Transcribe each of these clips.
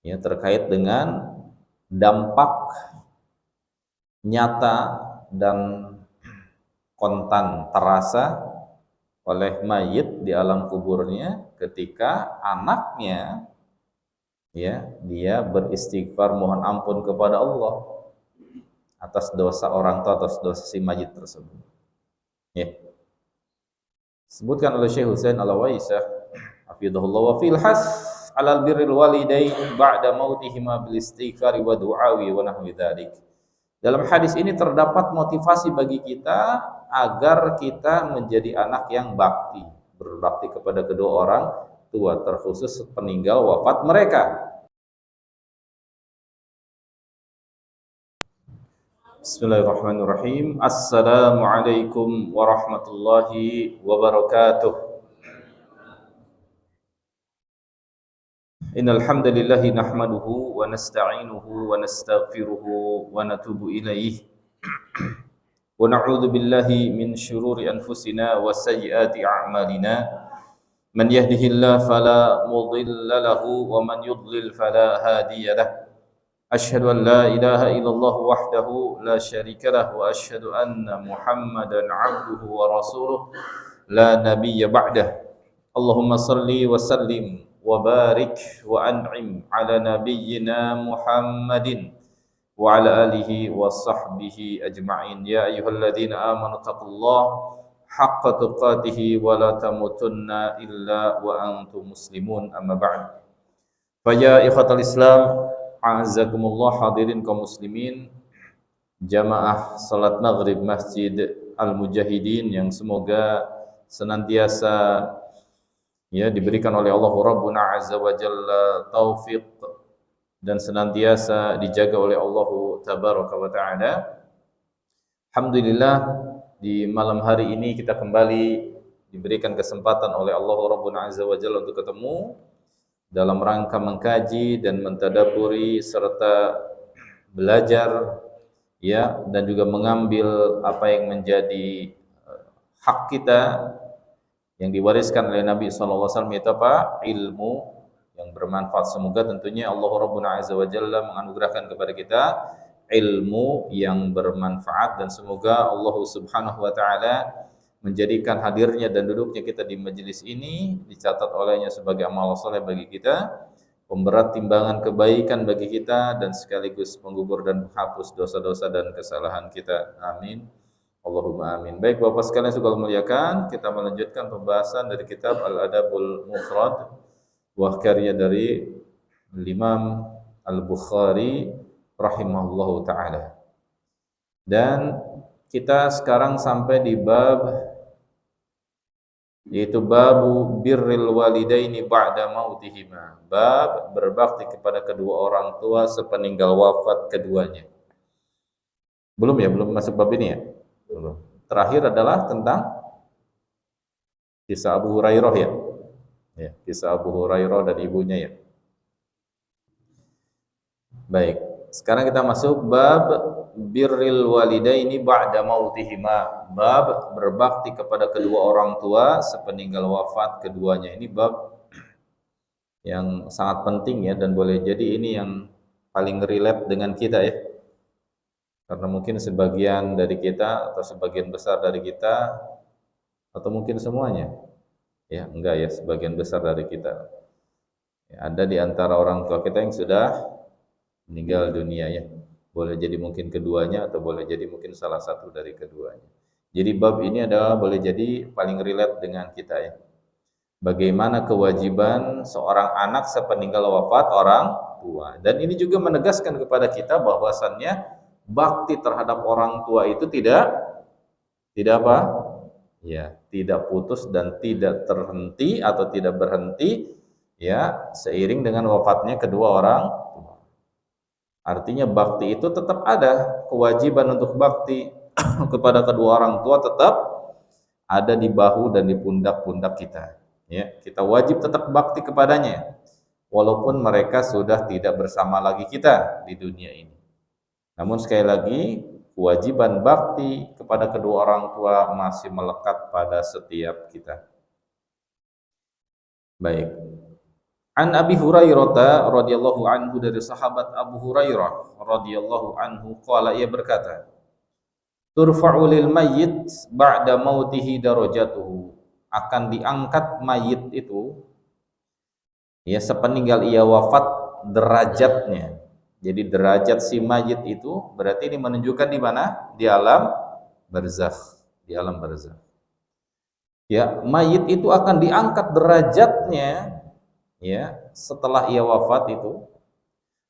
ya, terkait dengan dampak nyata dan kontan terasa oleh mayit di alam kuburnya ketika anaknya, ya, dia beristighfar mohon ampun kepada Allah atas dosa orang tua, atas dosa si mayit tersebut. Ya. Sebutkan oleh Syekh Husain Al-Waisah hafizahullah wa fil has alal birril walidain ba'da mautihima bil istighfari wa du'awi wa nahwi dzalik. Dalam hadis ini terdapat motivasi bagi kita agar kita menjadi anak yang bakti, berbakti kepada kedua orang tua, terkhusus peninggal wafat mereka. Bismillahirrahmanirrahim. Assalamualaikum warahmatullahi wabarakatuh. Innal hamdalillah nahmaduhu wa nasta'inuhu wa nastaghfiruhu wa natubu ilaih. Wa na'udzu billahi min syururi anfusina wa sayyiati a'malina. Man yahdihillahu fala mudilla lahu wa man yudlil fala hadiya lahu. Asyhadu an la ilaha illallah wahdahu la syarika lahu wa asyhadu anna Muhammadan 'abduhu wa rasuluh la nabiyya ba'dah. Allahumma salli wa sallim wa barik wa an'im ala nabiyyina Muhammadin wa ala alihi wa sahbihi ajma'in. Ya ayyuhalladzina amanu taqullaha haqqa tuqatih wa la tamutunna illa wa antum muslimun, amma ba'd. Fa ya ikhwatal Islam, a'azzakumullah, hadirin kaum muslimin, jamaah salat maghrib Masjid Al-Mujahidin yang semoga senantiasa, ya, diberikan oleh Allah Rabbuna Azza wa Jalla taufik dan senantiasa dijaga oleh Allah Tabaraka wa Ta'ala. Alhamdulillah, di malam hari ini kita kembali diberikan kesempatan oleh Allah Rabbuna Azza wa Jalla untuk ketemu dalam rangka mengkaji dan mentadaburi serta belajar, ya, dan juga mengambil apa yang menjadi hak kita yang diwariskan oleh Nabi SAW, yaitu apa? Ilmu yang bermanfaat. Semoga tentunya Allah Rabbuna Azza wa Jalla menganugerahkan kepada kita ilmu yang bermanfaat, dan semoga Allah Subhanahu wa Ta'ala menjadikan hadirnya dan duduknya kita di majelis ini dicatat olehnya sebagai amal saleh bagi kita, pemberat timbangan kebaikan bagi kita, dan sekaligus penggugur dan menghapus dosa-dosa dan kesalahan kita. Amin. Allahumma amin. Baik Bapak sekalian sekali muliakan, kita melanjutkan pembahasan dari kitab Al-Adabul Mufrad, buah karya dari Imam Al-Bukhari rahimahullahu ta'ala. Dan kita sekarang sampai di bab, yaitu babu birril walidaini ba'da mautihima, bab berbakti kepada kedua orang tua sepeninggal wafat keduanya. Belum ya, belum masuk bab ini ya? Belum. Terakhir adalah tentang kisah Abu Hurairah, ya. Ya, kisah Abu Hurairah dan ibunya, ya. Baik, sekarang kita masuk bab birril walidaini ba'da mautihima, bab berbakti kepada kedua orang tua sepeninggal wafat keduanya. Ini bab yang sangat penting, ya, dan boleh jadi ini yang paling relate dengan kita, ya. Karena mungkin sebagian dari kita atau sebagian besar dari kita, atau mungkin semuanya, ya, enggak ya, sebagian besar dari kita, ya, ada di antara orang tua kita yang sudah meninggal dunia, ya. Boleh jadi mungkin keduanya atau boleh jadi mungkin salah satu dari keduanya. Jadi bab ini adalah boleh jadi paling relate dengan kita, ya. Bagaimana kewajiban seorang anak sepeninggal wafat orang tua. Dan ini juga menegaskan kepada kita bahwasannya bakti terhadap orang tua itu tidak apa? Ya, tidak putus dan tidak terhenti atau tidak berhenti, ya, seiring dengan wafatnya kedua orang tua. Artinya bakti itu tetap ada, kewajiban untuk bakti kepada kedua orang tua tetap ada di bahu dan di pundak-pundak kita, ya. Kita wajib tetap bakti kepadanya walaupun mereka sudah tidak bersama lagi kita di dunia ini. Namun sekali lagi, kewajiban bakti kepada kedua orang tua masih melekat pada setiap kita. Baik. An Abi Hurairah radhiyallahu anhu, dari sahabat Abu Hurairah radhiyallahu anhu, qala, ia berkata, turfa'u lil mayyit ba'da mautihi darajatuhu, akan diangkat mayit itu ya sepeninggal ia wafat derajatnya. Jadi derajat si mayit itu berarti ini menunjukkan di mana? Di alam barzakh, di alam barzakh. Ya, mayit itu akan diangkat derajatnya ya setelah ia wafat itu.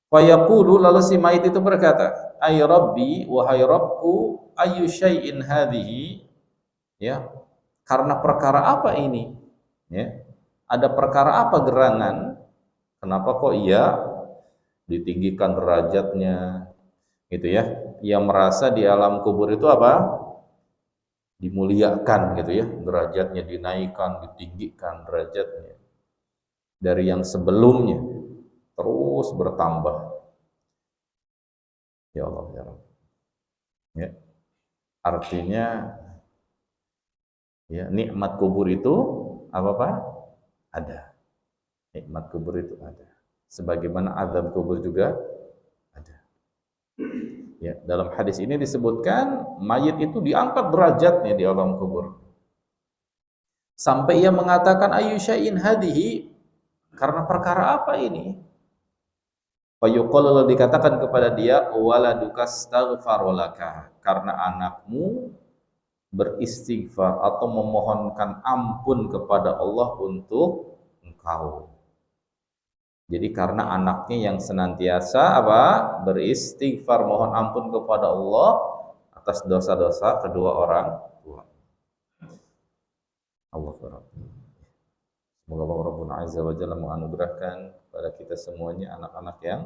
Fayaqulu, lalu si mayit itu berkata, ay rabbi, wahai Rabbku, ayu syai'in hadhihi, ya, karena perkara apa ini? Ya, ada perkara apa gerangan? Kenapa kok ia ditinggikan derajatnya? Gitu ya. Ia merasa di alam kubur itu apa? Dimuliakan gitu ya, derajatnya dinaikkan, ditinggikan derajatnya dari yang sebelumnya, terus bertambah. Ya Allah ya Rabb. Ya. Artinya ya, nikmat kubur itu apa Pak? Ada. Nikmat kubur itu ada. Sebagaimana azab kubur juga ada. Ya, dalam hadis ini disebutkan mayit itu diangkat derajatnya di alam kubur. Sampai ia mengatakan ayu syai'in hadhihi, karena perkara apa ini? Fayuqalu, dikatakan kepada dia, waladuka astaghfaru laka, karena anakmu beristighfar atau memohonkan ampun kepada Allah untuk engkau. Jadi karena anaknya yang senantiasa apa? Beristighfar, mohon ampun kepada Allah atas dosa-dosa kedua orang tua. Allah Akbar. Semoga Allah Rabbuna Azza wa Jalla menganugerahkan kepada kita semuanya anak-anak yang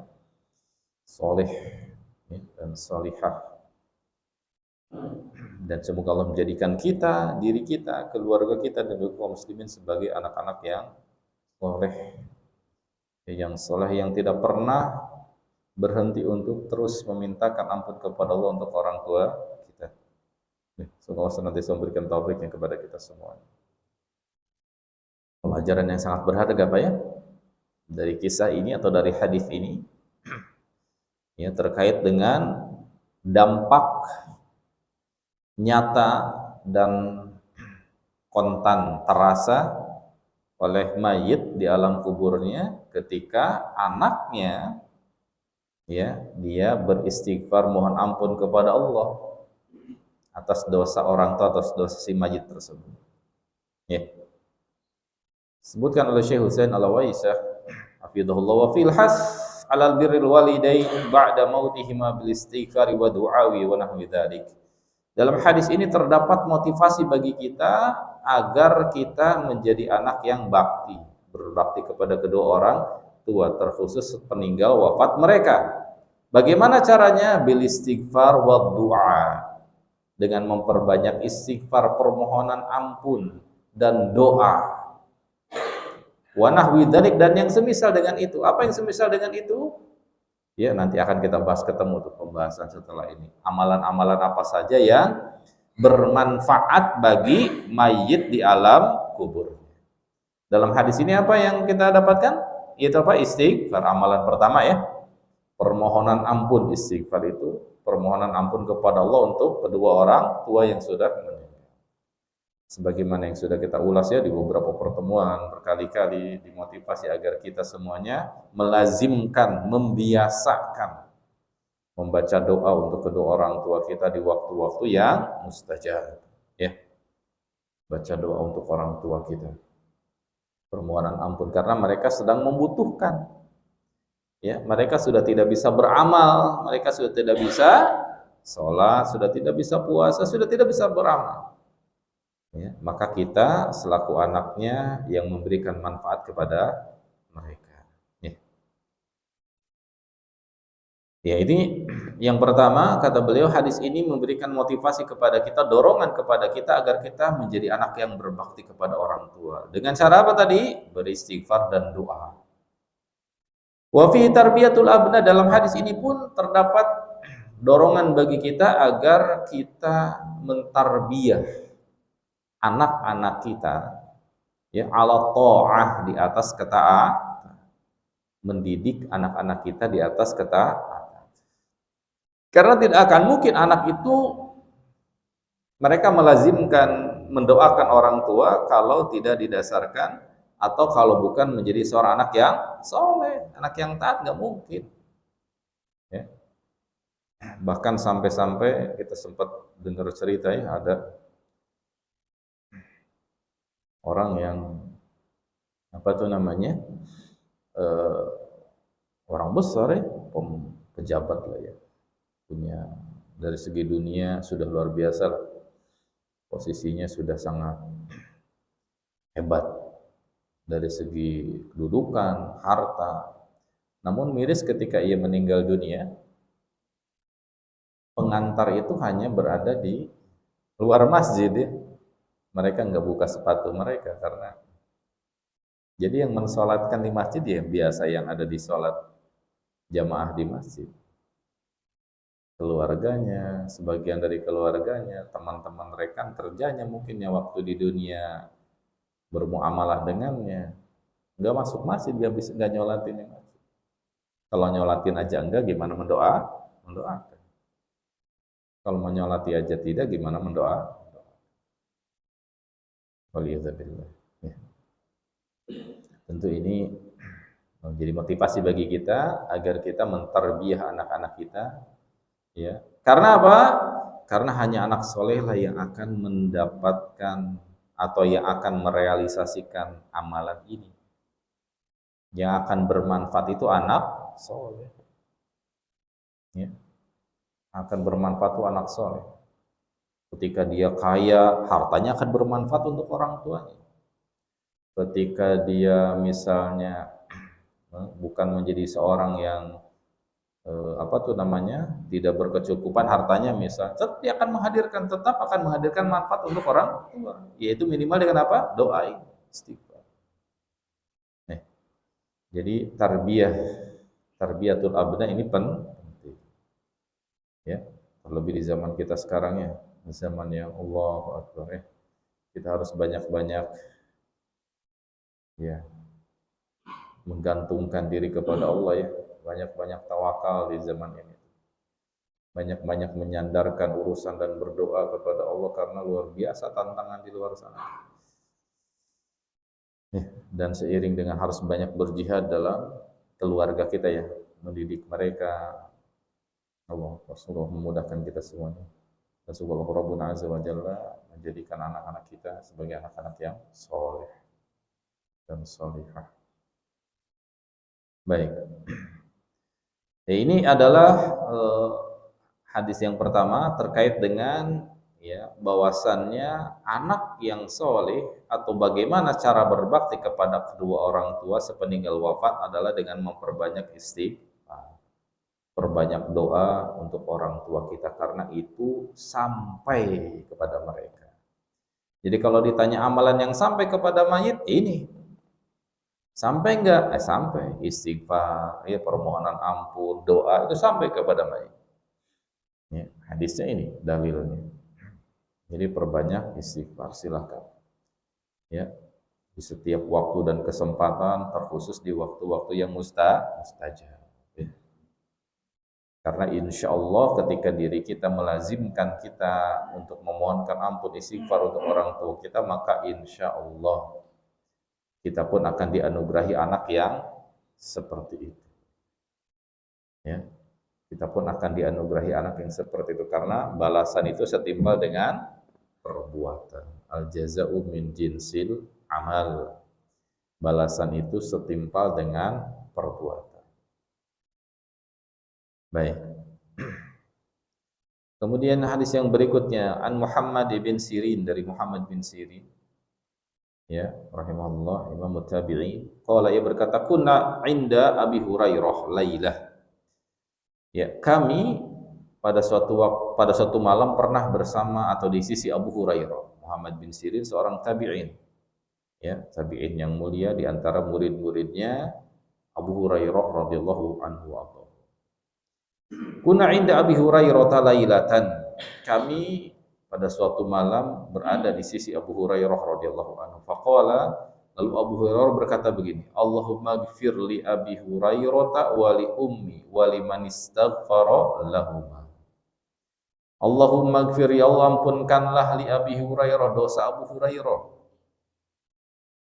soleh dan solihah. Dan semoga Allah menjadikan kita, diri kita, keluarga kita, dan kaum muslimin sebagai anak-anak yang soleh, yang soleh, yang tidak pernah berhenti untuk terus memintakan ampun kepada Allah untuk orang tua kita. Semoga Allah senantiasa memberikan taufiknya kepada kita semua. Pelajaran yang sangat berharga Pak ya, dari kisah ini atau dari hadis ini ya, terkait dengan dampak nyata dan kontan terasa oleh mayit di alam kuburnya ketika anaknya ya dia beristighfar mohon ampun kepada Allah atas dosa orang tua, atas dosa si mayit tersebut. Ya. Sebutkan oleh Syekh Husain Al-Waisah hafizahullah, wa fil has alal birril walidain ba'da mautihima bil istighfari wa du'awi wa nahwi dzalik. Dalam hadis ini terdapat motivasi bagi kita agar kita menjadi anak yang bakti, berbakti kepada kedua orang tua, terkhusus peninggal wafat mereka. Bagaimana caranya? Bil istighfar wa du'a, dengan memperbanyak istighfar, permohonan ampun dan doa. Wa nahwi dzalik, dan yang semisal dengan itu. Apa yang semisal dengan itu? Ya, nanti akan kita bahas, ketemu tuh pembahasan setelah ini. Amalan-amalan apa saja yang bermanfaat bagi mayit di alam kubur. Dalam hadis ini apa yang kita dapatkan? Itu apa? Istighfar, amalan pertama ya. Permohonan ampun, istighfar itu permohonan ampun kepada Allah untuk kedua orang tua yang sudah meninggal. Sebagaimana yang sudah kita ulas ya di beberapa pertemuan berkali-kali, dimotivasi agar kita semuanya melazimkan, membiasakan membaca doa untuk kedua orang tua kita di waktu-waktu yang mustajab ya. Baca doa untuk orang tua kita, permohonan ampun, karena mereka sedang membutuhkan ya. Mereka sudah tidak bisa beramal, mereka sudah tidak bisa sholat, sudah tidak bisa puasa, sudah tidak bisa beramal ya, maka kita selaku anaknya yang memberikan manfaat kepada mereka ya. Ya, ini yang pertama, kata beliau, hadis ini memberikan motivasi kepada kita, dorongan kepada kita agar kita menjadi anak yang berbakti kepada orang tua. Dengan cara apa tadi? Beristighfar dan doa. Wa fi tarbiyatul abna, dalam hadis ini pun terdapat dorongan bagi kita agar kita mentarbiyah anak-anak kita ya ala ta'ah, di atas ketaatan. mendidik anak-anak kita di atas ketaatan. Karena tidak akan mungkin anak itu mereka melazimkan mendoakan orang tua kalau tidak didasarkan atau kalau bukan menjadi seorang anak yang soleh, anak yang taat, nggak mungkin. Ya. Bahkan sampai-sampai kita sempat dengar cerita ya, ada orang yang apa tuh namanya, orang besar ya, pejabat lah ya, punya dari segi dunia sudah luar biasa lah, posisinya sudah sangat hebat dari segi kedudukan, harta. Namun miris ketika ia meninggal dunia, pengantar itu hanya berada di luar masjid ya. Mereka nggak buka sepatu mereka karena jadi yang mensolatkan di masjid ya biasa yang ada di sholat jamaah di masjid. Keluarganya, sebagian dari keluarganya, teman-teman rekan kerjanya mungkin ya waktu di dunia bermuamalah dengannya, nggak masuk masjid, nggak nyolatin yang masjid. Kalau nyolatin aja enggak, gimana mendoakan? Kalau menyolati aja tidak, gimana mendoa? Waliyadzubillah. Ya. Tentu ini menjadi motivasi bagi kita agar kita mentarbiyah anak-anak kita. Ya. Karena apa? Karena hanya anak soleh lah yang akan mendapatkan atau yang akan merealisasikan amalan ini. Yang akan bermanfaat itu anak soleh. Ya. Akan bermanfaat itu anak soleh. Ketika dia kaya, hartanya akan bermanfaat untuk orang tuanya. Ketika dia misalnya bukan menjadi seorang yang tidak berkecukupan hartanya, misal dia akan menghadirkan manfaat untuk orang tua, yaitu minimal dengan apa? Doa, istighfar. Jadi tarbiyatul abna ini penting. Ya, terlebih di zaman kita sekarang ya, zaman yang Allahu Akbar ya. Kita harus banyak-banyak ya menggantungkan diri kepada Allah ya, banyak-banyak tawakal di zaman ini. Banyak-banyak menyandarkan urusan dan berdoa kepada Allah karena luar biasa tantangan di luar sana. Ya, dan seiring dengan harus banyak berjihad dalam keluarga kita ya, mendidik mereka. Allah memudahkan kita semuanya. Dan semoga Rabbuna Azza wa Jalla menjadikan anak-anak kita sebagai anak-anak yang soleh dan solihah. Baik. Ya, ini adalah hadis yang pertama terkait dengan ya bahwasannya anak yang soleh atau bagaimana cara berbakti kepada kedua orang tua sepeninggal wafat adalah dengan memperbanyak istighfar, perbanyak doa untuk orang tua kita karena itu sampai kepada mereka. Jadi kalau ditanya amalan yang sampai kepada mayit ini sampai enggak? Sampai. Istighfar, ya permohonan ampun, doa itu sampai kepada mayit. Ya, hadisnya ini dalilnya. Jadi perbanyak istighfar, silakan. Ya, di setiap waktu dan kesempatan, terkhusus di waktu-waktu yang mustajab. Ya. Karena insya Allah ketika diri kita melazimkan kita untuk memohonkan ampun istighfar untuk orang tua kita, maka insya Allah kita pun akan dianugerahi anak yang seperti itu. Ya. Kita pun akan dianugerahi anak yang seperti itu karena balasan itu setimpal dengan perbuatan. Al-jaza'u min jinsil amal. Balasan itu setimpal dengan perbuatan. Baik. Kemudian hadis yang berikutnya an Muhammad bin Sirin, dari Muhammad bin Sirin. Ya, rahimahullah, Imam Tabi'in. Qala, ia berkata, kunna inda Abi Hurairah lailah. Ya, kami pada suatu malam pernah bersama atau di sisi Abu Hurairah. Muhammad bin Sirin seorang tabi'in. Ya, tabi'in yang mulia di antara murid-muridnya Abu Hurairah radhiyallahu anhu. Kunna inda Abi Hurairah lailatan. Kami pada suatu malam berada di sisi Abu Hurairah radhiyallahu anhu. Faqala, Lalu Abu Hurairah berkata begini, Allahumma gfir li Abi Hurairah wa li ummi wa liman istaghfara lahuma. Allahumma gfir, ya Allah ampunkanlah li Abi Hurairah, dosa Abu Hurairah.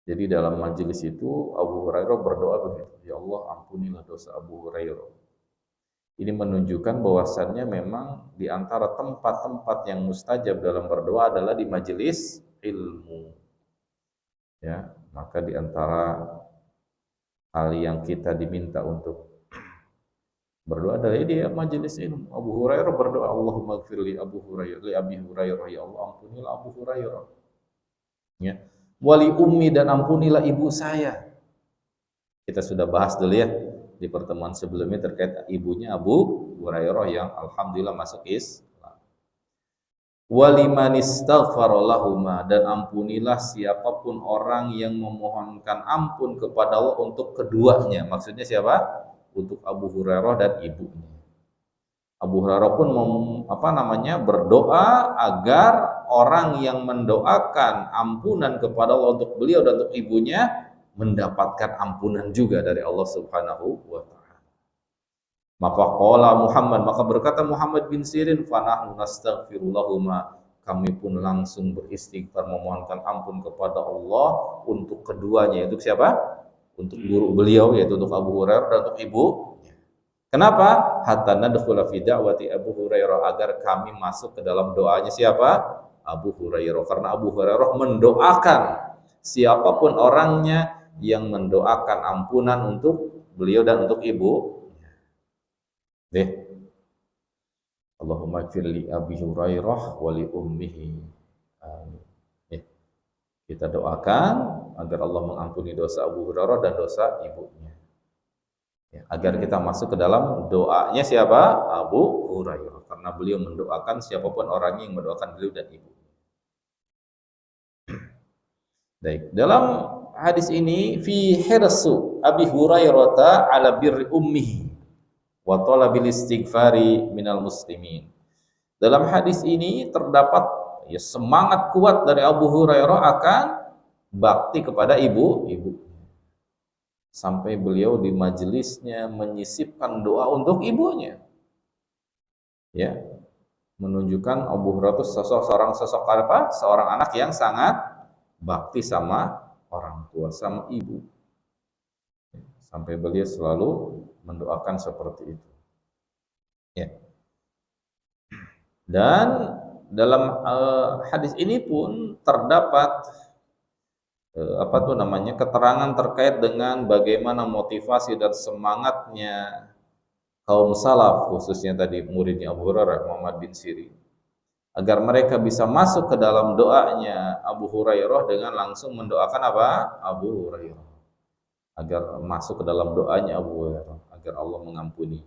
Jadi dalam majelis itu Abu Hurairah berdoa begitu, ya Allah ampunilah dosa Abu Hurairah. Ini menunjukkan bahwasannya memang di antara tempat-tempat yang mustajab dalam berdoa adalah di majelis ilmu. Ya, maka di antara hal yang kita diminta untuk berdoa adalah dia majelis ilmu. Abu Hurairah berdoa, Allahumma gfir li Abu Hurairah, li Abi Hurairah, ya Allah ampunilah Abu Hurairah. Ya. Wali ummi, dan ampunilah ibu saya. Kita sudah bahas dulu ya di pertemuan sebelumnya terkait ibunya Abu Hurairah yang alhamdulillah masuk Islam. Waliman istaghfara lahuma, dan ampunilah siapapun orang yang memohonkan ampun kepada Allah untuk keduanya. Maksudnya siapa? Untuk Abu Hurairah dan ibunya. Abu Hurairah pun berdoa agar orang yang mendoakan ampunan kepada Allah untuk beliau dan untuk ibunya mendapatkan ampunan juga dari Allah Subhanahu wa taala. Maka berkata Muhammad bin Sirin, fa nahnu nastaghfirullahuma, kami pun langsung beristighfar memohonkan ampun kepada Allah untuk keduanya. Untuk siapa? Untuk guru beliau, yaitu untuk Abu Hurairah dan untuk ibu. Kenapa? Hatta nadkhula fi da'wati Abu Hurairah, agar kami masuk ke dalam doanya siapa? Abu Hurairah. Karena Abu Hurairah mendoakan siapapun orangnya yang mendoakan ampunan untuk beliau dan untuk ibu. Allahumma ighfir li Abi Hurairah wa li ummihi. Amin. Kita doakan agar Allah mengampuni dosa Abu Hurairah dan dosa ibunya. Agar kita masuk ke dalam doanya siapa? Abu Hurairah. Karena beliau mendoakan siapapun orangnya yang mendoakan beliau dan ibu. Baik, dalam hadis ini fi hirsu Abi Hurairah ala birri ummihi wa talabil istighfari minal muslimin. Dalam hadis ini terdapat semangat kuat dari Abu Hurairah akan bakti kepada ibu. Sampai beliau di majelisnya menyisipkan doa untuk ibunya. Ya, menunjukkan Abu Hurairah itu sosok apa? Seorang anak yang sangat bakti sama orang tua, sama ibu. Sampai beliau selalu mendoakan seperti itu. Ya. Dan dalam hadis ini pun terdapat keterangan terkait dengan bagaimana motivasi dan semangatnya kaum salaf, khususnya tadi muridnya Abu Hurairah, Muhammad bin Sirin, agar mereka bisa masuk ke dalam doanya Abu Hurairah dengan langsung mendoakan apa? Abu Hurairah, agar masuk ke dalam doanya Abu Hurairah, agar Allah mengampuni.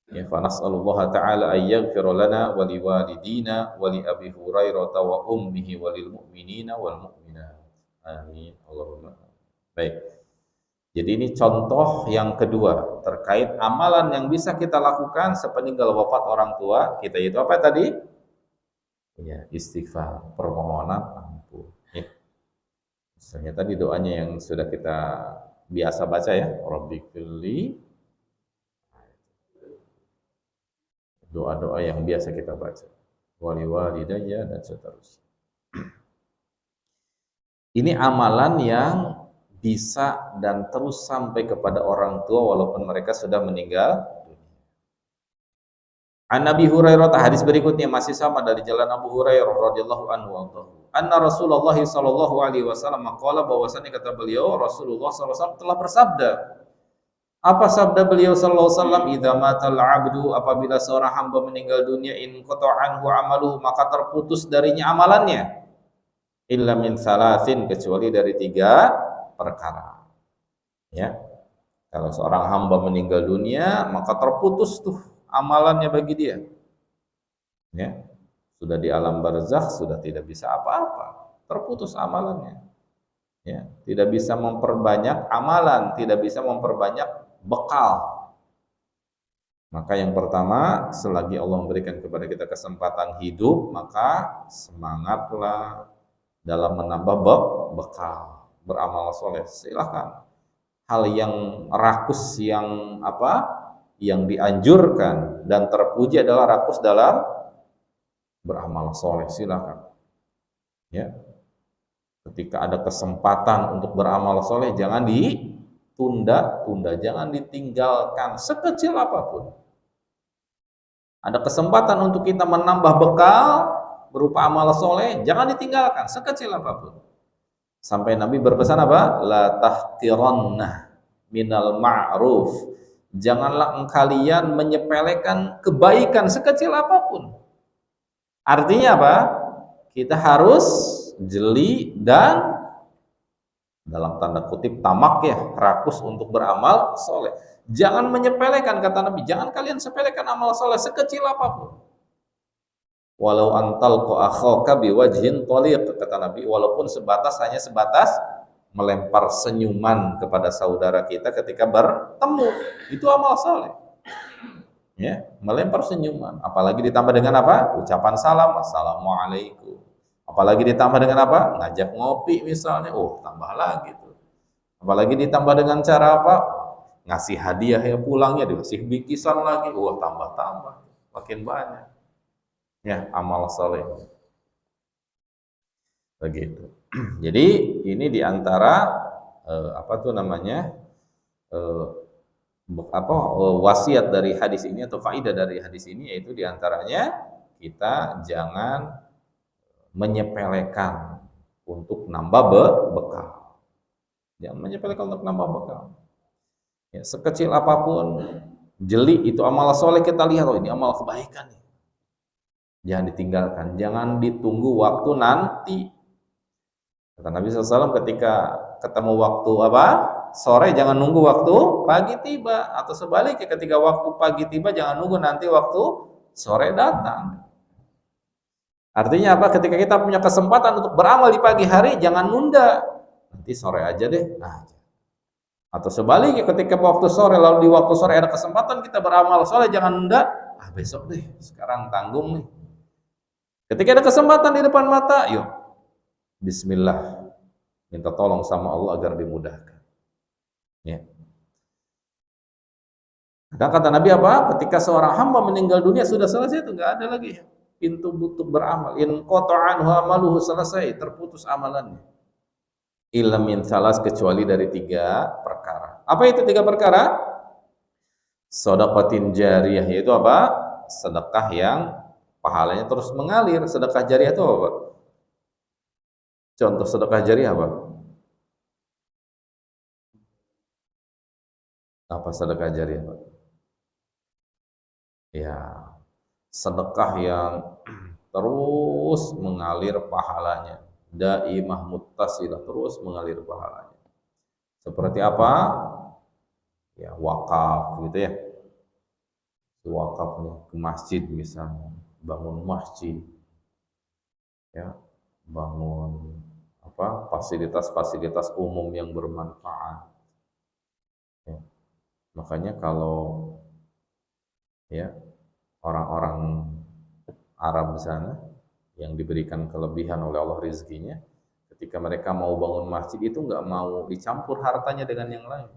Ya, fa nas'alullah ta'ala ay yaghfir lana wa liwalidina wa li Abi Hurairah wa ummihi wa lil mu'minina wal mu'minat. Amin. Allahumma. Baik. Jadi ini contoh yang kedua terkait amalan yang bisa kita lakukan sepeninggal wafat orang tua kita, itu apa tadi? Ya, istighfar, permohonan ampun. Ya. Misalnya tadi doanya yang sudah kita biasa baca ya, Rabbighfirli, doa-doa yang biasa kita baca, wali walidayya dan seterusnya. Ini amalan yang bisa dan terus sampai kepada orang tua walaupun mereka sudah meninggal. An Abi Hurairah, hadis berikutnya masih sama dari jalan Abu Hurairah radhiyallahu anhu, anna Rasulullah sallallahu alaihi wasallam qala, bahwasanya kata beliau Rasulullah sallallahu alaihi wasallam telah bersabda. Apa sabda beliau sallallahu alaihi wasallam? Idza matal 'abdu, apabila seorang hamba meninggal dunia, in qata'anhu 'amaluhu, maka terputus darinya amalannya. Illa min salasin, kecuali dari 3 perkara. Ya. Kalau seorang hamba meninggal dunia, maka terputus tuh amalannya bagi dia. Ya. Sudah di alam barzakh, sudah tidak bisa apa-apa, terputus amalannya. Ya, tidak bisa memperbanyak amalan, tidak bisa memperbanyak bekal. Maka yang pertama, selagi Allah memberikan kepada kita kesempatan hidup, maka semangatlah dalam menambah bekal, beramal soleh, silahkan. Hal yang rakus, yang yang dianjurkan dan terpuji adalah rakus dalam beramal soleh, silahkan. Ya, ketika ada kesempatan untuk beramal soleh, jangan ditunda-tunda, jangan ditinggalkan sekecil apapun. Ada kesempatan untuk kita menambah bekal berupa amal soleh, jangan ditinggalkan sekecil apapun. Sampai Nabi berpesan apa? La tahqiranna minal ma'ruf. Janganlah kalian menyepelekan kebaikan sekecil apapun. Artinya apa? Kita harus jeli dan dalam tanda kutip tamak ya, rakus untuk beramal soleh. Jangan menyepelekan, kata Nabi, jangan kalian sepelekan amal soleh sekecil apapun. Walau antal akhaka biwajhin thaliq, kata Nabi, walaupun hanya sebatas melempar senyuman kepada saudara kita ketika bertemu, itu amal soleh. Ya, melempar senyuman, apalagi ditambah dengan apa? Ucapan salam, assalamualaikum. Apalagi ditambah dengan apa? Ngajak ngopi misalnya, tambah lagi tuh. Apalagi ditambah dengan cara apa? Ngasih hadiah ya pulangnya, dikasih bikisan lagi, tambah-tambah, makin banyak. Ya, amal soleh. Begitu. Jadi ini diantara wasiat dari hadis ini atau faidah dari hadis ini, yaitu diantaranya kita jangan menyepelekan untuk nambah bekal. Jangan menyepelekan untuk nambah bekal. Ya, sekecil apapun, jeli itu amal soleh, kita lihat ini amal kebaikan. Jangan ditinggalkan, jangan ditunggu waktu nanti. Kata Nabi SAW, ketika ketemu waktu sore, jangan nunggu waktu pagi tiba, atau sebaliknya ketika waktu pagi tiba jangan nunggu nanti waktu sore datang. Artinya apa? Ketika kita punya kesempatan untuk beramal di pagi hari, jangan nunda, nanti sore aja deh. Atau sebaliknya, ketika waktu sore, lalu di waktu sore ada kesempatan kita beramal soleh, jangan nunda, besok deh, sekarang tanggung nih. Ketika ada kesempatan di depan mata, yuk bismillah, minta tolong sama Allah agar dimudahkan. Ya. Dan kata Nabi apa? Ketika seorang hamba meninggal dunia, sudah selesai, itu nggak ada lagi pintu untuk beramal. In qata'anhu amaluhu, selesai, terputus amalannya. Illa min salas, kecuali dari 3 perkara. Apa itu 3 perkara? Shadaqatin jariyah, yaitu apa? Sedekah yang pahalanya terus mengalir. Sedekah jariyah itu apa? Contoh sedekah jariyah apa? Apa sedekah jariyah, Pak? Ya, sedekah yang terus mengalir pahalanya, daimah muttasilah, terus mengalir pahalanya. Seperti apa? Ya, wakaf gitu ya. Wakaf nih ke masjid misalnya, bangun masjid. Ya, bangun fasilitas-fasilitas umum yang bermanfaat. Ya. Makanya kalau ya orang-orang Arab sana yang diberikan kelebihan oleh Allah rezekinya, ketika mereka mau bangun masjid itu nggak mau dicampur hartanya dengan yang lain.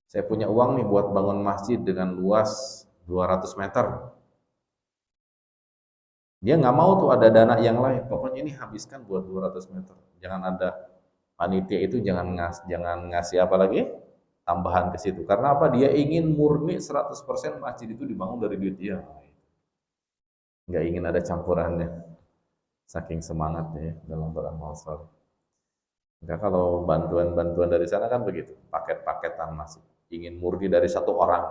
Saya punya uang nih buat bangun masjid dengan luas 200 meter. Dia nggak mau tuh ada dana yang lain. Pokoknya ini habiskan buat 200 meter. Jangan ada panitia itu, jangan ngasih apa lagi tambahan ke situ. Karena apa? Dia ingin murni 100% masjid itu dibangun dari duit dia. Nggak ingin ada campurannya. Saking semangatnya ya, dalam beramal saleh. Maka kalau bantuan-bantuan dari sana kan begitu, paket-paketan masjid. Ingin murni dari satu orang.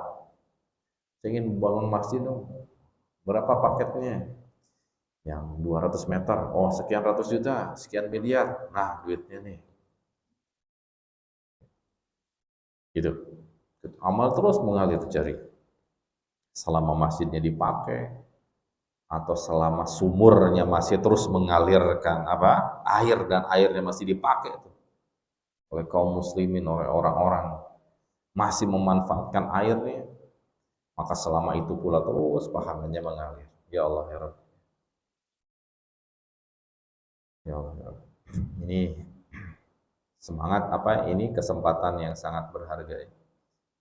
Saya ingin bangun masjid dong. Berapa paketnya? Yang 200 meter. Oh, sekian ratus juta, sekian miliar. Nah, duitnya nih. Gitu. Amal terus mengalir jari. Selama masjidnya dipakai, atau selama sumurnya masih terus mengalirkan air, dan airnya masih dipakai oleh kaum muslimin, oleh orang-orang masih memanfaatkan airnya, maka selama itu pula terus pahalanya mengalir. Ya Allah ya Rabb. Ya Allah ya Rabb. Ini Semangat apa ini kesempatan yang sangat berharga.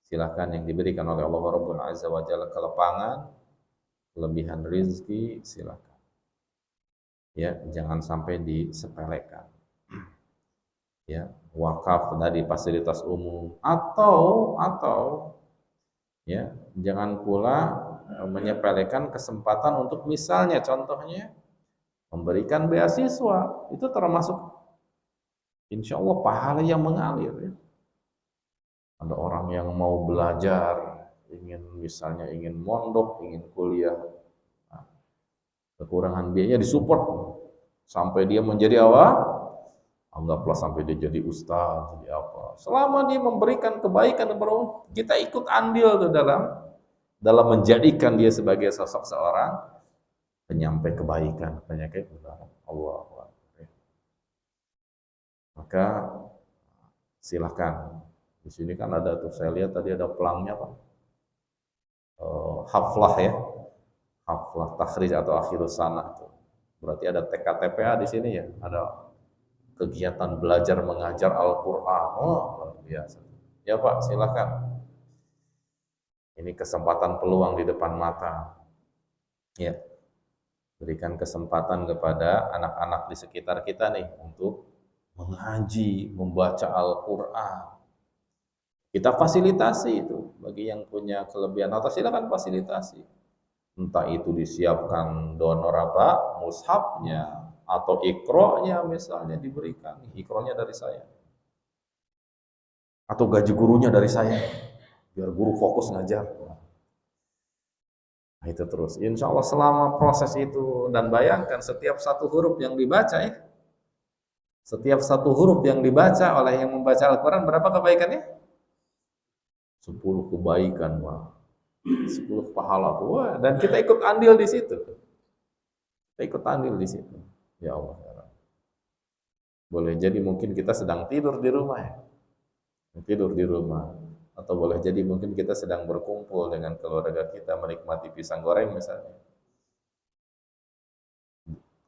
Silakan yang diberikan oleh Allah Rabbul Azza wa Jalla kelapangan, kelebihan rezeki, silakan. Ya, jangan sampai disepelekan. Ya, wakaf dari fasilitas umum atau ya, jangan pula menyepelekan kesempatan untuk misalnya contohnya memberikan beasiswa. Itu termasuk insya Allah pahala yang mengalir ya. Ada orang yang mau belajar, ingin mondok, ingin kuliah, nah, kekurangan biaya disupport sampai dia menjadi apa? Anggaplah sampai dia jadi ustaz, jadi apa. Selama dia memberikan kebaikan kepada Allah, kita ikut andil tuh dalam menjadikan dia sebagai sosok seorang penyampai kebaikan, penyampai kebenaran Allah. Maka silakan. Di sini kan ada tuh, saya lihat tadi ada pelangnya Pak. Haflah ya, haflah takhrij atau akhirus sanah tuh. Berarti ada TKTPA di sini ya, ada kegiatan belajar mengajar Al-Qur'an. Oh, luar biasa. Ya Pak, silakan. Ini kesempatan peluang di depan mata. Ya. Berikan kesempatan kepada anak-anak di sekitar kita nih untuk mengaji, membaca Al-Qur'an. Kita fasilitasi itu bagi yang punya kelebihan atau silakan fasilitasi. Entah itu disiapkan donor apa, mushafnya atau ikronya misalnya diberikan, ikronya dari saya. Atau gaji gurunya dari saya, biar guru fokus ngajar. Nah, itu terus. Insya Allah selama proses itu, dan bayangkan setiap satu huruf yang dibaca ya, setiap satu huruf yang dibaca oleh yang membaca Al-Quran berapa kebaikannya? 10 kebaikan, Pak. 10 pahala tuh. Dan kita ikut andil di situ. Kita ikut andil di situ. Ya Allah. Boleh jadi mungkin kita sedang tidur di rumah ya. Tidur di rumah. Atau boleh jadi mungkin kita sedang berkumpul dengan keluarga kita menikmati pisang goreng misalnya.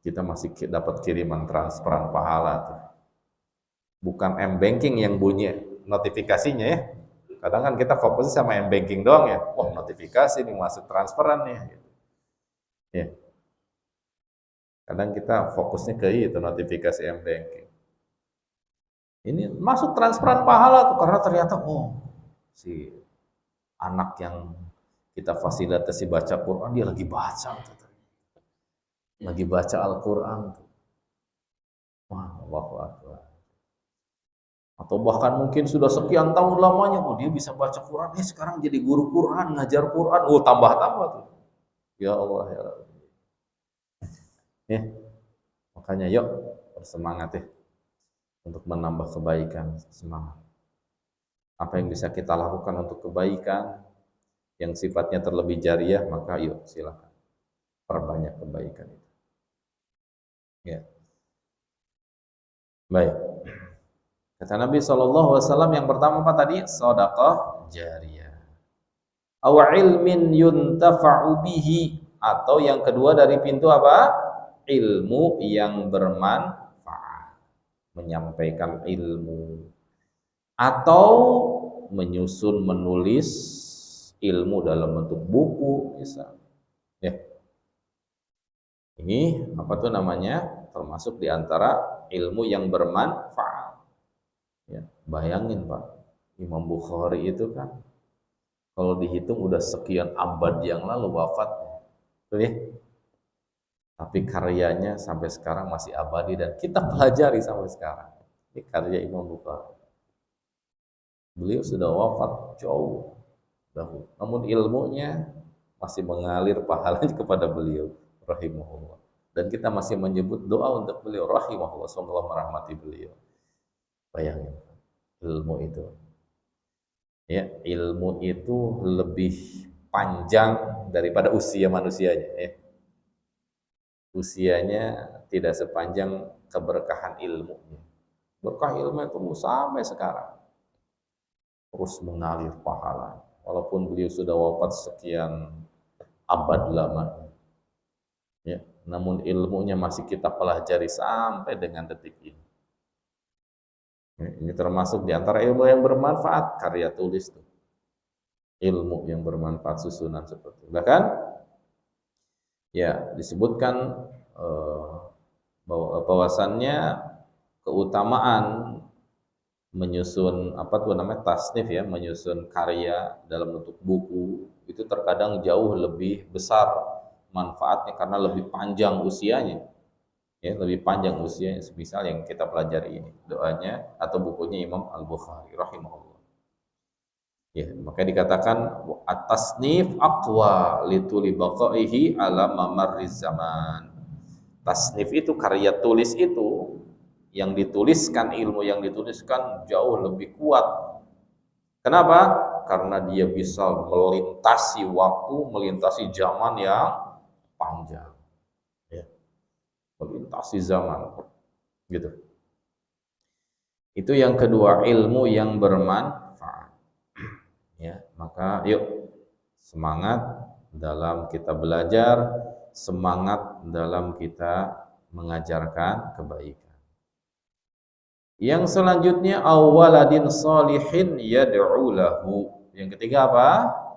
Kita masih dapat kiriman transferan pahala tuh. Bukan M-Banking yang bunyi notifikasinya ya. Kadang kan kita fokus sama M-Banking doang ya. Wah, notifikasi nih masuk transferan nih. Ya. Kadang kita fokusnya ke itu notifikasi M-Banking. Ini masuk transferan pahala tuh karena ternyata si anak yang kita fasilitasi baca Quran dia lagi baca tuh. Lagi baca Al-Quran tuh. Wah, Allahu Akbar. Atau bahkan mungkin sudah sekian tahun lamanya, dia bisa baca Quran, sekarang jadi guru Quran, ngajar Quran, tambah-tambah tuh. Ya Allah, ya Allah. Ya, makanya yuk bersemangat ya untuk menambah kebaikan, semangat. Apa yang bisa kita lakukan untuk kebaikan yang sifatnya terlebih jariah, maka yuk silakan perbanyak kebaikan itu. Ya, baik. Kata Nabi SAW yang pertama apa tadi? Sedekah jariyah. Aw ilmin yuntafa'u bihi, atau yang kedua dari pintu apa? Ilmu yang bermanfaat. Menyampaikan ilmu atau menyusun menulis ilmu dalam bentuk buku misalnya. Ya. Ini apa tuh namanya? Termasuk diantara ilmu yang bermanfaat. Ya, bayangin Pak, Imam Bukhari itu kan kalau dihitung udah sekian abad yang lalu wafatnya, betul ya? Tapi karyanya sampai sekarang masih abadi dan kita pelajari sampai sekarang. Ini karya Imam Bukhari. Beliau sudah wafat jauh dahulu, namun ilmunya masih mengalir pahalanya kepada beliau, rahimahullah. Dan kita masih menyebut doa untuk beliau, rahimahullah, semoga merahmati beliau. Bayangin ilmu itu. Ya, ilmu itu lebih panjang daripada usia manusianya ya. Usianya tidak sepanjang keberkahan ilmunya. Berkah ilmu itu sampai sekarang terus mengalir pahala walaupun beliau sudah wafat sekian abad lama ya, namun ilmunya masih kita pelajari sampai dengan detik ini Ini termasuk di antara ilmu yang bermanfaat, karya tulis tuh. Ilmu yang bermanfaat susunan seperti itu. Bahkan ya disebutkan bahwasannya keutamaan menyusun apa tuh namanya tasnif ya, menyusun karya dalam bentuk buku itu terkadang jauh lebih besar manfaatnya karena lebih panjang usianya. Ya, lebih panjang usianya, misal yang kita pelajari ini, doanya atau bukunya Imam Al-Bukhari rahimahullah. Ya, maka dikatakan at-tasnif aqwa lituli baqaihi ala mamarriz zaman. Tasnif itu karya tulis itu yang dituliskan, ilmu yang dituliskan jauh lebih kuat. Kenapa? Karena dia bisa melintasi waktu, melintasi zaman yang panjang. Ya. Melintasi zaman. Gitu. Itu yang kedua, ilmu yang bermanfaat. Ya, maka yuk semangat dalam kita belajar, semangat dalam kita mengajarkan kebaikan. Yang selanjutnya awaladin sholihin yad'u lahu. Yang ketiga apa?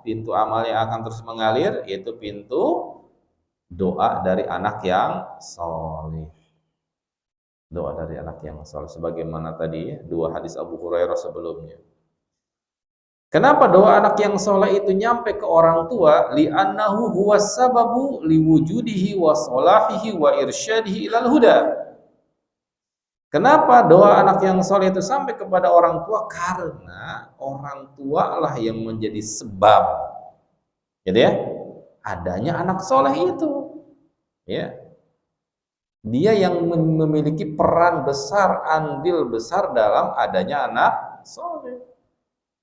Pintu amal yang akan terus mengalir yaitu pintu doa dari anak yang saleh. Doa dari anak yang saleh sebagaimana tadi dua hadis Abu Hurairah sebelumnya. Kenapa doa anak yang saleh itu nyampe ke orang tua? Li'annahu huwas sababu liwujudihi wa salahihi wa irsyadihi ilal huda. Kenapa doa anak yang soleh itu sampai kepada orang tua? Karena orang tua lah yang menjadi sebab, gitu ya, adanya anak soleh itu. Ya, dia yang memiliki peran besar, andil besar dalam adanya anak soleh,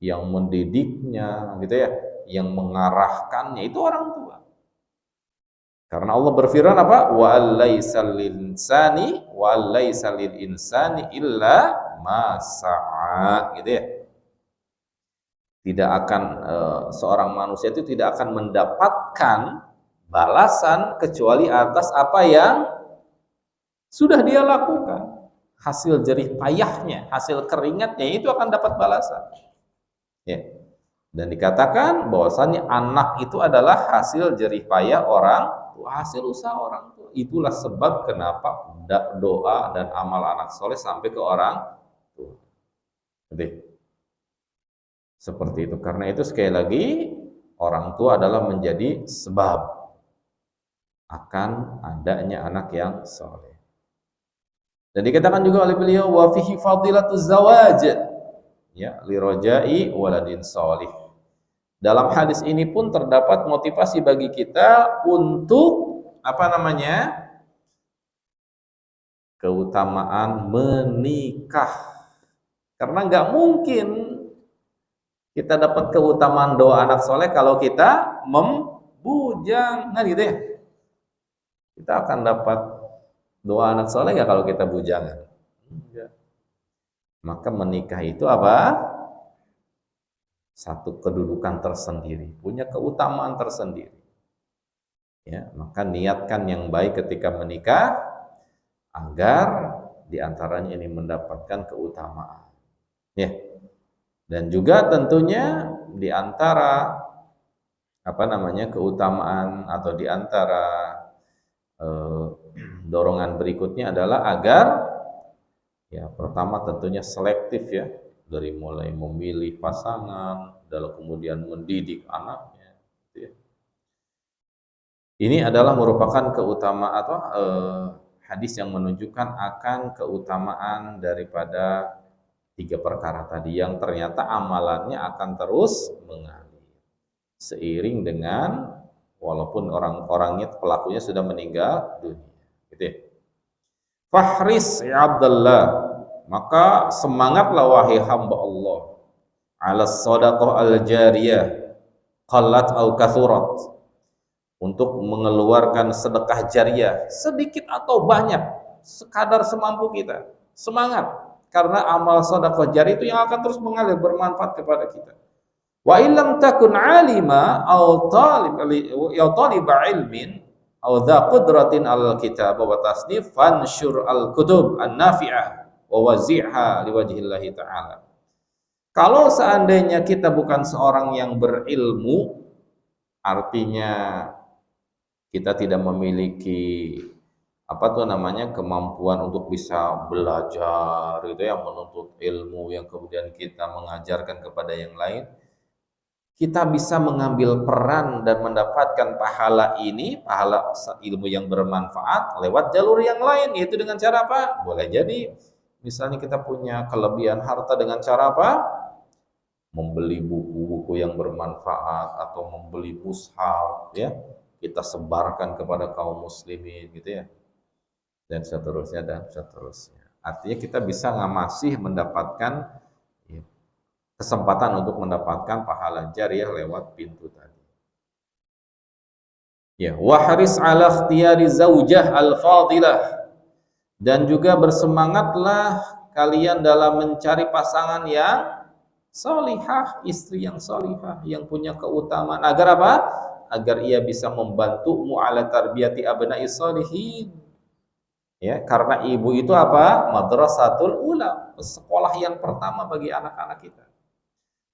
yang mendidiknya, gitu ya, yang mengarahkannya itu orang tua. Karena Allah berfirman apa? Wa laysal lil insani illa ma sa'a, gitu ya. Tidak akan seorang manusia itu tidak akan mendapatkan balasan kecuali atas apa yang sudah dia lakukan. Hasil jerih payahnya, hasil keringatnya itu akan dapat balasan. Ya. Dan dikatakan bahwasannya anak itu adalah hasil jerih payah orang, hasil usaha orang tua. Itulah sebab kenapa doa dan amal anak soleh sampai ke orang tua. Jadi, seperti itu. Karena itu sekali lagi orang tua adalah menjadi sebab akan adanya anak yang soleh. Dan dikatakan juga oleh beliau wa fihi fadilatuz zawaj, ya, li rajai waladin solih. Dalam hadis ini pun terdapat motivasi bagi kita untuk apa namanya? Keutamaan menikah. Karena nggak mungkin kita dapat keutamaan doa anak soleh kalau kita membujang, kan gitu ya? Kita akan dapat doa anak soleh nggak kalau kita bujangan? Enggak. Maka menikah itu apa? Satu kedudukan tersendiri, punya keutamaan tersendiri. Ya, maka niatkan yang baik ketika menikah agar diantaranya ini mendapatkan keutamaan. Ya, dan juga tentunya diantara apa namanya keutamaan atau diantara dorongan berikutnya adalah agar ya pertama tentunya selektif ya. Dari mulai memilih pasangan, dalam kemudian mendidik anaknya. Gitu ya. Ini adalah merupakan keutamaan atau hadis yang menunjukkan akan keutamaan daripada tiga perkara tadi yang ternyata amalannya akan terus mengalir seiring dengan walaupun orang-orangnya pelakunya sudah meninggal dunia. Gitu ya. Fahris ya Abdullah. Maka semangatlah wahai hamba Allah ala shadaqah al-jariyah qallat au kathurat, untuk mengeluarkan sedekah jariyah sedikit atau banyak sekadar semampu kita. Semangat karena amal sedekah jariyah itu yang akan terus mengalir bermanfaat kepada kita. Wa illam takun alima au talib ilmin au dha qudratin al kitab wa tasnif fanshur al kutub an nafi'ah wa wazi'ha liwajhillahi ta'ala. Kalau seandainya kita bukan seorang yang berilmu, artinya kita tidak memiliki kemampuan untuk bisa belajar gitu ya, menuntut ilmu yang kemudian kita mengajarkan kepada yang lain, kita bisa mengambil peran dan mendapatkan pahala ilmu yang bermanfaat lewat jalur yang lain, yaitu dengan cara apa? Boleh jadi misalnya kita punya kelebihan harta dengan cara apa? Membeli buku-buku yang bermanfaat atau membeli mushaf ya, kita sebarkan kepada kaum muslimin gitu ya, dan seterusnya. Artinya kita bisa masih mendapatkan ya, kesempatan untuk mendapatkan pahala jariyah lewat pintu tadi. Ya, wa haris ala ikhtiyari zaujah al-fadilah, dan juga bersemangatlah kalian dalam mencari pasangan yang solihah, istri yang solihah, yang punya keutamaan. Agar apa? Agar ia bisa membantumu ala tarbiyati abna'i solihin. Ya, karena ibu itu apa? Madrasatul ula, sekolah yang pertama bagi anak-anak kita.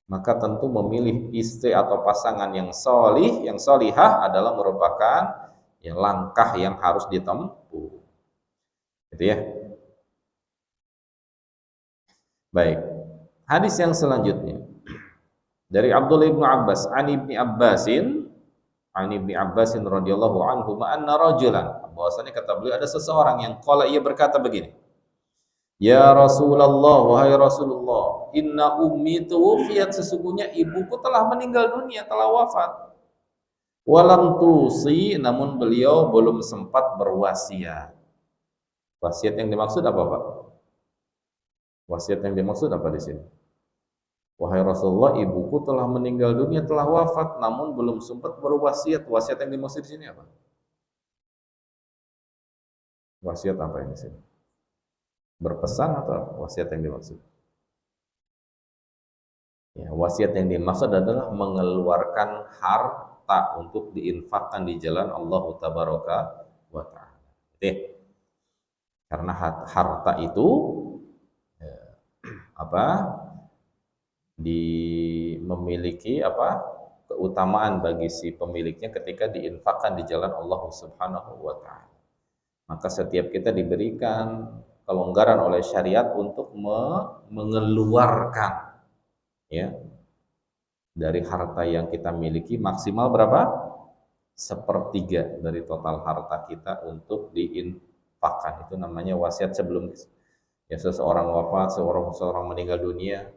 Maka tentu memilih istri atau pasangan yang solih, yang solihah adalah merupakan ya, langkah yang harus ditempuh. Gitu ya. Baik. Hadis yang selanjutnya dari Abdullah bin Abbas, an ibni Abbasin radhiyallahu anhu, anna rajulan, bahwasanya kata beliau ada seseorang yang qala, ia berkata begini, ya Rasulullah, wahai Rasulullah, inna ummi tuwfiyat, sesungguhnya ibuku telah meninggal dunia, telah wafat. Walam tusi, namun beliau belum sempat berwasiat. Wasiat yang dimaksud apa, Pak? Wasiat yang dimaksud apa di sini? Wahai Rasulullah, ibuku telah meninggal dunia, telah wafat, namun belum sempat berwasiat. Wasiat yang dimaksud di sini apa? Wasiat apa yang di sini? Berpesan atau wasiat yang dimaksud? Ya, wasiat yang dimaksud adalah mengeluarkan harta untuk diinfakkan di jalan Allah Tabaraka wa Ta'ala. Karena harta itu memiliki keutamaan bagi si pemiliknya ketika diinfakkan di jalan Allah Subhanahu wa Ta'ala. Maka setiap kita diberikan kelonggaran oleh syariat untuk mengeluarkan ya dari harta yang kita miliki maksimal berapa? 1/3 dari total harta kita untuk diinfakkan. Itu namanya wasiat sebelum ya seseorang wafat, seseorang meninggal dunia.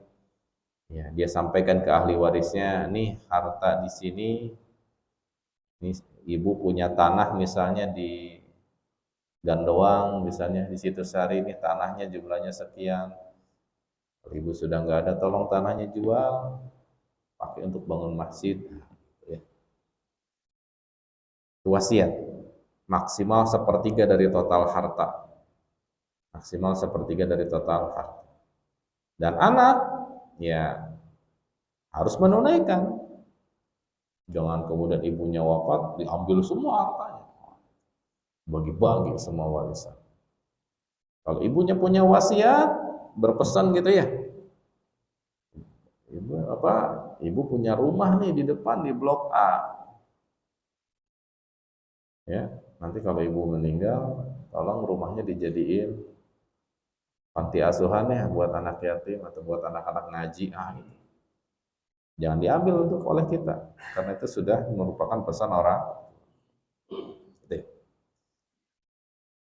Ya, dia sampaikan ke ahli warisnya, nih harta di sini, nih ibu punya tanah misalnya di Gandoang, misalnya di Situsari, ini tanahnya jumlahnya sekian. Kalau ibu sudah nggak ada, tolong tanahnya jual, pakai untuk bangun masjid. Ya. Wasiat maksimal 1/3 dari total harta, maksimal 1/3 dari total harta. Dan anak ya harus menunaikan. Jangan kemudian ibunya wafat diambil semua hartanya, bagi-bagi semua warisan. Kalau ibunya punya wasiat, berpesan gitu ya, ibu punya rumah nih di depan di blok A, ya nanti kalau ibu meninggal, tolong rumahnya dijadiin panti asuhan ya buat anak yatim atau buat anak-anak ngaji. Ini jangan diambil untuk oleh kita, karena itu sudah merupakan pesan orang.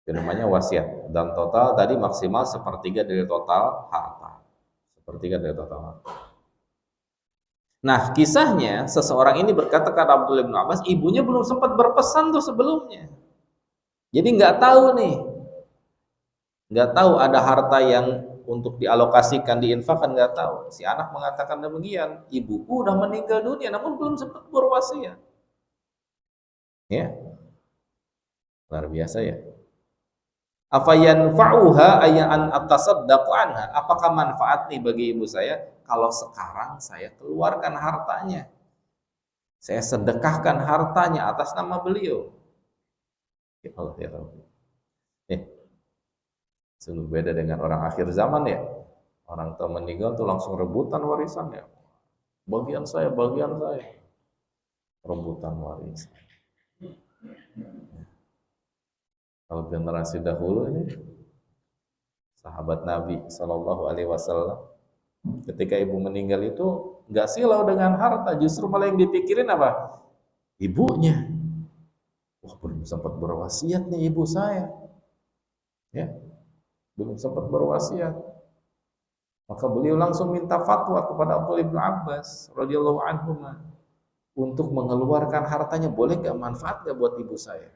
Itu namanya wasiat. Dan total tadi maksimal 1/3 dari total harta. 1/3 dari total harta. Nah, kisahnya seseorang ini berkata kepada Abdullah bin Abbas, ibunya belum sempat berpesan tuh sebelumnya. Jadi nggak tahu nih, nggak tahu ada harta yang untuk dialokasikan, diinfakkan, nggak tahu. Si anak mengatakan demikian, ibuku udah meninggal dunia, namun belum sempat berwasiat. Ya, luar biasa ya. Afayanfa'uha ayyan atasaddaqu anha, apakah manfaat nih bagi ibu saya kalau sekarang saya keluarkan hartanya, saya sedekahkan hartanya atas nama beliau? Ya Allah ya Rabbi. Sungguh beda dengan orang akhir zaman ya. Orang tua meninggal tuh langsung rebutan warisannya. Bagian saya, rebutan warisan. Kalau generasi dahulu ini sahabat Nabi Shallallahu Alaihi Wasallam, ketika ibu meninggal itu nggak silau dengan harta, justru malah yang dipikirin apa? Ibunya. Wah, belum sempat berwasiat nih ibu saya, ya, belum sempat berwasiat. Maka beliau langsung minta fatwa kepada Abdullah bin Abbas radhiyallahu anhu untuk mengeluarkan hartanya, boleh nggak, manfaat nggak buat ibu saya?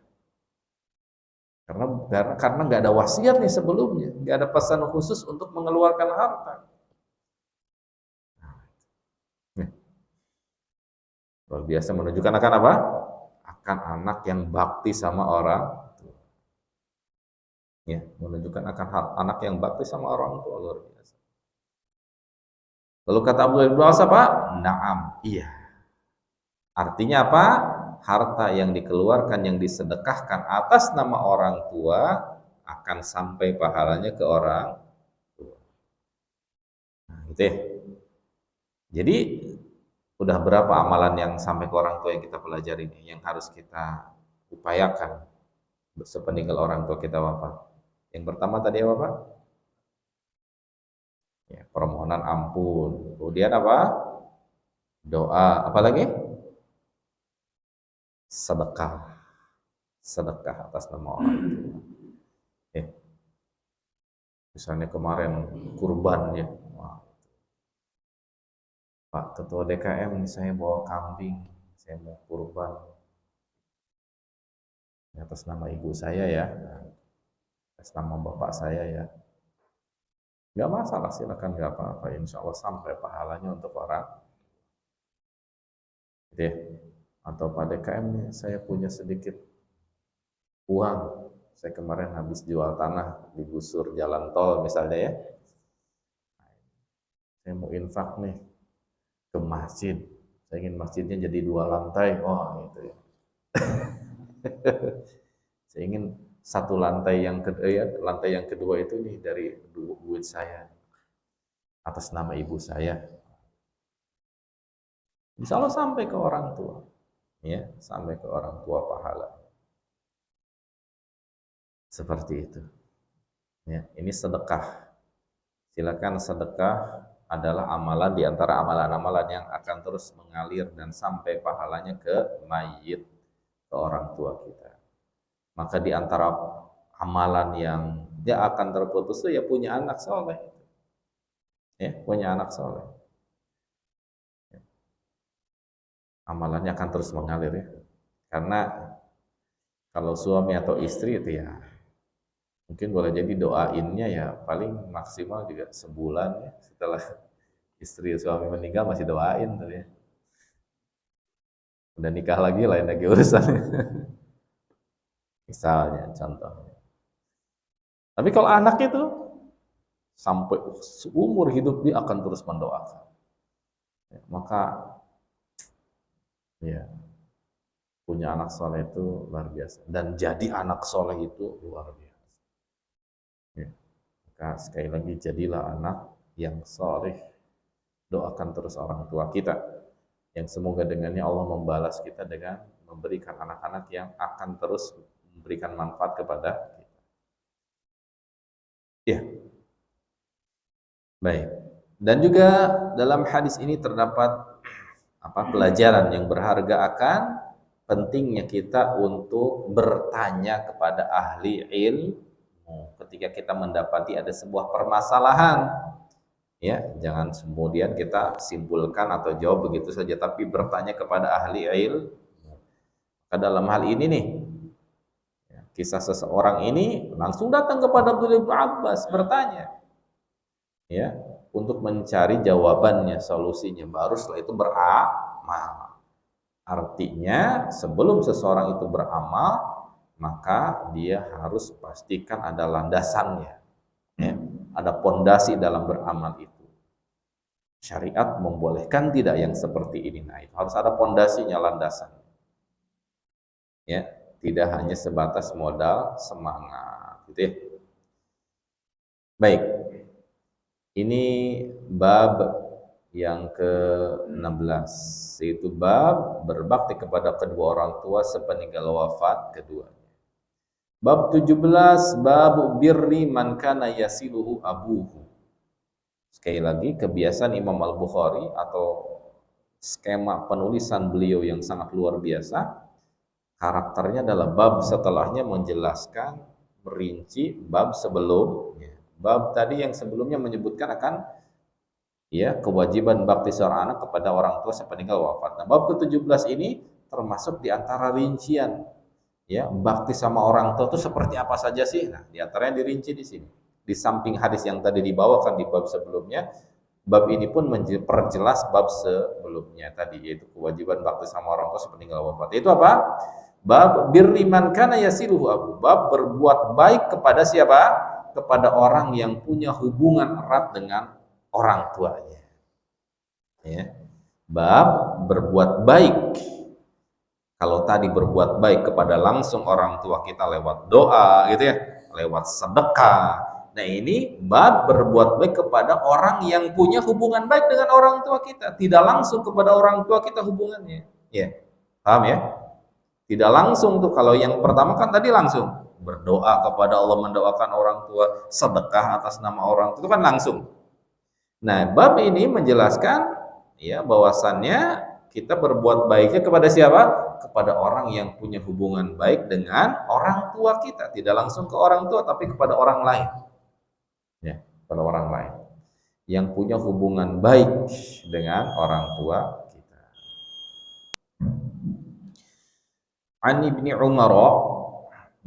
Karena nggak ada wasiat nih sebelumnya, nggak ada pesan khusus untuk mengeluarkan harta. Luar biasa, menunjukkan akan apa? Akan anak yang bakti sama orang tua. Ya, menunjukkan akan anak yang bakti sama orang tua, luar biasa. Lalu kata Abdullah bin Abbas apa? Naam, iya. Artinya apa? Harta yang dikeluarkan, yang disedekahkan atas nama orang tua akan sampai pahalanya ke orang tua. Nah, gitu ya. Jadi udah berapa amalan yang sampai ke orang tua yang kita pelajari ini, yang harus kita upayakan sepeninggal orang tua kita wafat. Yang pertama tadi apa, Pak? Ya, permohonan ampun. Kemudian apa? Doa. Apa lagi? Sedekah. Sedekah atas nama orang tua. Misalnya kemarin kurban ya. Pak Ketua DKM ini saya bawa kambing, saya mau kurban atas nama ibu saya ya, atas nama bapak saya ya. Nggak masalah, silakan, nggak apa-apa. Insya Allah sampai pahalanya untuk orang. Gitu ya. Atau Pak DKM nih, saya punya sedikit uang. Saya kemarin habis jual tanah di busur jalan tol misalnya ya. Saya mau infak nih ke masjid. Saya ingin masjidnya jadi 2 lantai. Oh, gitu ya. Saya ingin 1 lantai yang kedua, ya, lantai yang kedua itu nih dari duit saya atas nama ibu saya. Insya Allah sampai ke orang tua, ya, sampai ke orang tua pahala. Seperti itu. Ya, ini sedekah. Silakan, sedekah adalah amalan di antara amalan-amalan yang akan terus mengalir dan sampai pahalanya ke mayit, ke orang tua kita. Maka di antara amalan yang dia akan terputus itu ya punya anak soleh. Ya, punya anak soleh. Ya. Amalannya akan terus mengalir ya. Karena kalau suami atau istri itu ya mungkin boleh jadi doainnya ya paling maksimal juga sebulan ya, setelah istri suami meninggal masih doain tuh ya. Udah nikah lagi lain lagi urusannya. Misalnya contohnya. Tapi kalau anak itu sampai seumur hidup dia akan terus mendoakan. Ya, maka ya punya anak soleh itu luar biasa, dan jadi anak soleh itu luar biasa. Ya. Maka sekali lagi jadilah anak yang soleh. Doakan terus orang tua kita, yang semoga dengannya Allah membalas kita dengan memberikan anak-anak yang akan terus memberikan manfaat kepada kita. Ya, baik. Dan juga dalam hadis ini terdapat pelajaran yang berharga akan pentingnya kita untuk bertanya kepada ahli ilmu ketika kita mendapati ada sebuah permasalahan. Ya, jangan kemudian kita simpulkan atau jawab begitu saja, tapi bertanya kepada ahli ilmu. Dalam hal ini nih, kisah seseorang ini langsung datang kepada Abdullah bin Abbas bertanya, ya, untuk mencari jawabannya, solusinya, baru setelah itu beramal. Artinya sebelum seseorang itu beramal, maka dia harus pastikan ada landasannya, ya, ada pondasi dalam beramal itu. Syariat membolehkan tidak yang seperti ini? Nah, itu harus ada pondasinya, landasan. Ya, tidak hanya sebatas modal semangat, gitu ya. Baik, ini bab yang ke-16, yaitu bab berbakti kepada kedua orang tua sepeninggal wafat keduanya. Bab 17, bab birri man kana yasiluhu abuhu. Sekali lagi, kebiasaan Imam Al-Bukhari atau skema penulisan beliau yang sangat luar biasa, karakternya adalah bab setelahnya menjelaskan merinci bab sebelumnya. Bab tadi yang sebelumnya menyebutkan akan ya kewajiban bakti seorang anak kepada orang tua sepeninggal wafat. Nah, bab ke-17 ini termasuk di antara rincian ya, bakti sama orang tua itu seperti apa saja sih? Nah, di antaranya dirinci di sini. Di samping hadis yang tadi dibawakan di bab sebelumnya, bab ini pun memperjelas bab sebelumnya tadi, yaitu kewajiban bakti sama orang tua sepeninggal wafat. Itu apa? Bab birri man kana yasiluhu abu. Bab berbuat baik kepada siapa? Kepada orang yang punya hubungan erat dengan orang tuanya. Ya. Bab berbuat baik. Kalau tadi berbuat baik kepada langsung orang tua kita lewat doa gitu ya, lewat sedekah. Nah, ini bab berbuat baik kepada orang yang punya hubungan baik dengan orang tua kita, tidak langsung kepada orang tua kita hubungannya. Ya. Paham ya? Tidak langsung tuh. Kalau yang pertama kan tadi langsung berdoa kepada Allah, mendoakan orang tua, sedekah atas nama orang tua, itu kan langsung. Nah, bab ini menjelaskan ya bahwasannya kita berbuat baiknya kepada siapa? Kepada orang yang punya hubungan baik dengan orang tua kita, tidak langsung ke orang tua tapi kepada orang lain. Ya, kepada orang lain yang punya hubungan baik dengan orang tua kita. An Ibni Umar,